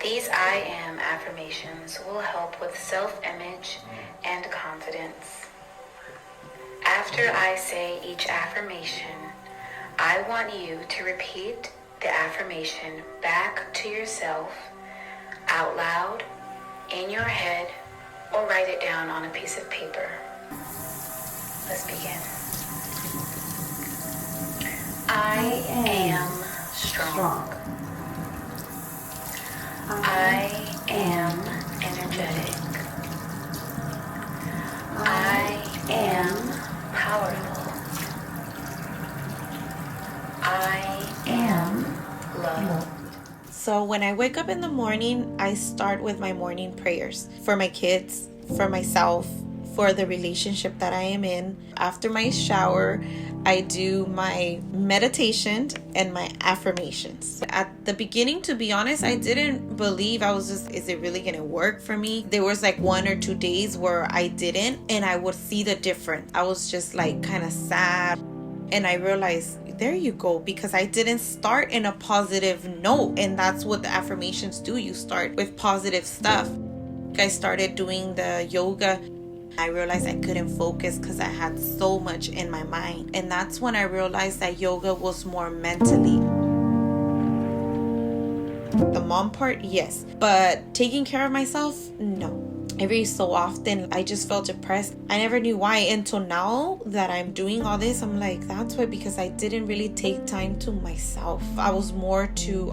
These I am affirmations will help with self-image and confidence. After I say each affirmation, I want you to repeat the affirmation back to yourself out loud, in your head, or write it down on a piece of paper. Let's begin. I am strong. I am energetic. I am powerful. I am love. So when I wake up in the morning, I start with my morning prayers for my kids, for myself, for the relationship that I am in. After my shower, I do my meditation and my affirmations. At the beginning, to be honest, I didn't believe. I was just, is it really going to work for me? There was like 1 or 2 days where I didn't, and I would see the difference. I was just like kind of sad. And I realized, there you go, because I didn't start in a positive note. And that's what the affirmations do. You start with positive stuff. I started doing the yoga. I realized I couldn't focus because I had so much in my mind. And that's when I realized that yoga was more mentally. The mom part, yes. But taking care of myself, no. Every so often, I just felt depressed. I never knew why until now that I'm doing all this. I'm like, that's why, because I didn't really take time to myself. I was more to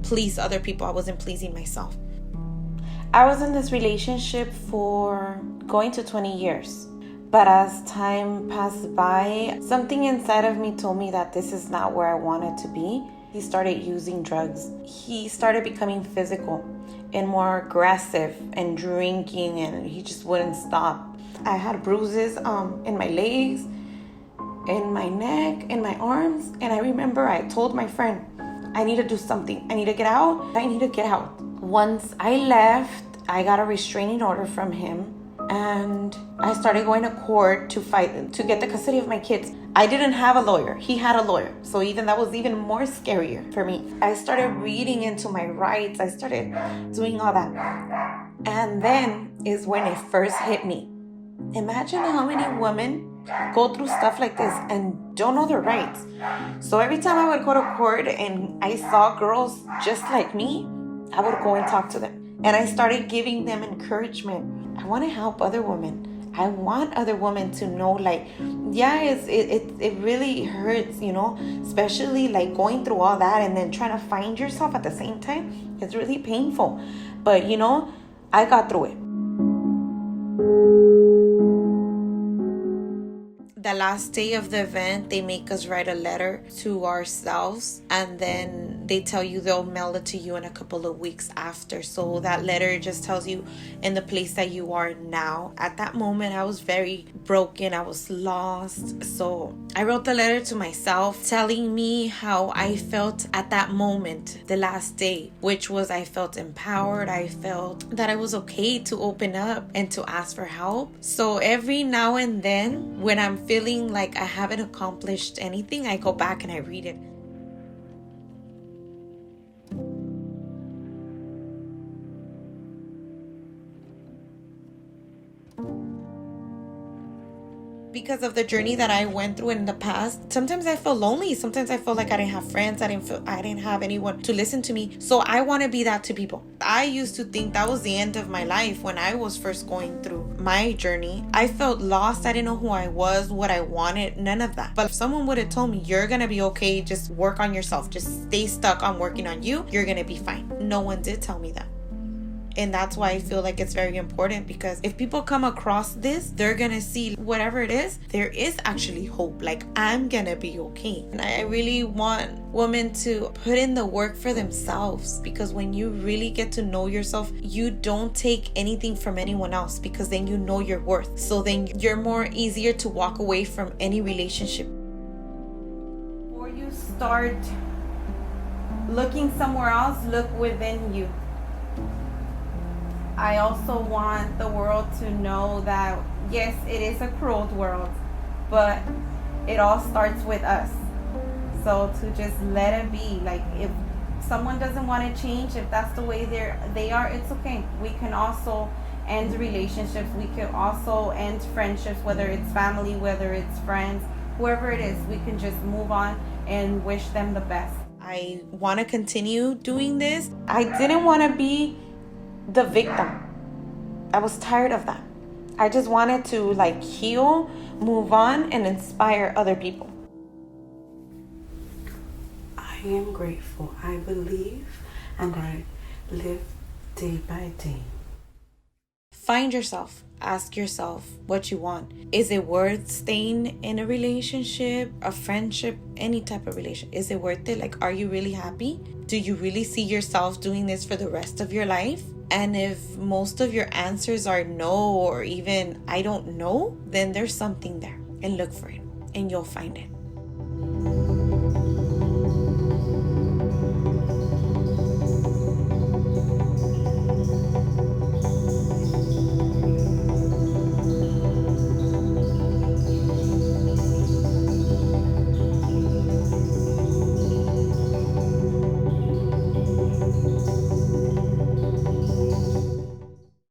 please other people. I wasn't pleasing myself. I was in this relationship for going to 20 years. But as time passed by, something inside of me told me that this is not where I wanted to be. He started using drugs. He started becoming physical and more aggressive and drinking, and he just wouldn't stop. I had bruises in my legs, in my neck, in my arms. And I remember I told my friend, I need to do something. I need to get out. I need to get out. Once I left, I got a restraining order from him, and I started going to court to fight to get the custody of my kids. I didn't have a lawyer. He had a lawyer. So that was even more scarier for me. I started reading into my rights. I started doing all that. And then is when it first hit me. Imagine how many women go through stuff like this and don't know their rights. So every time I would go to court and I saw girls just like me, I would go and talk to them. And I started giving them encouragement. I want to help other women. I want other women to know, like, yeah, it really hurts, especially like going through all that and then trying to find yourself at the same time. It's really painful. But, I got through it. The last day of the event, they make us write a letter to ourselves, and then they tell you they'll mail it to you in a couple of weeks after. So that letter just tells you in the place that you are now. At that moment, I was very broken. I was lost. So I wrote the letter to myself telling me how I felt at that moment, the last day, which was I felt empowered. I felt that it was okay to open up and to ask for help. So every now and then, when I'm feeling like I haven't accomplished anything, I go back and I read it. Because of the journey that I went through in the past, sometimes I feel lonely. Sometimes I feel like I didn't have friends. I didn't have anyone to listen to me. So I want to be that to people. I used to think that was the end of my life when I was first going through my journey. I felt lost. I didn't know who I was, what I wanted, none of that. But if someone would have told me, you're going to be okay, just work on yourself, just stay stuck on working on you, you're going to be fine. No one did tell me that. And that's why I feel like it's very important, because if people come across this, they're going to see whatever it is, there is actually hope. Like, I'm going to be okay. And I really want women to put in the work for themselves, because when you really get to know yourself, you don't take anything from anyone else, because then you know your worth. So then you're more easier to walk away from any relationship. Before you start looking somewhere else, look within you. I also want the world to know that, yes, it is a cruel world, but it all starts with us. So to just let it be, like, if someone doesn't want to change, if that's the way they are, it's okay. We can also end relationships. We can also end friendships, whether it's family, whether it's friends, whoever it is. We can just move on and wish them the best. I want to continue doing this. I didn't want to be the victim. I was tired of that. I just wanted to heal, move on, and inspire other people. I am grateful. I believe and I live day by day. Find yourself. Ask yourself what you want. Is it worth staying in a relationship, a friendship, any type of relation? Is it worth it? Are you really happy? Do you really see yourself doing this for the rest of your life? And if most of your answers are no, or even I don't know, then there's something there, and look for it and you'll find it.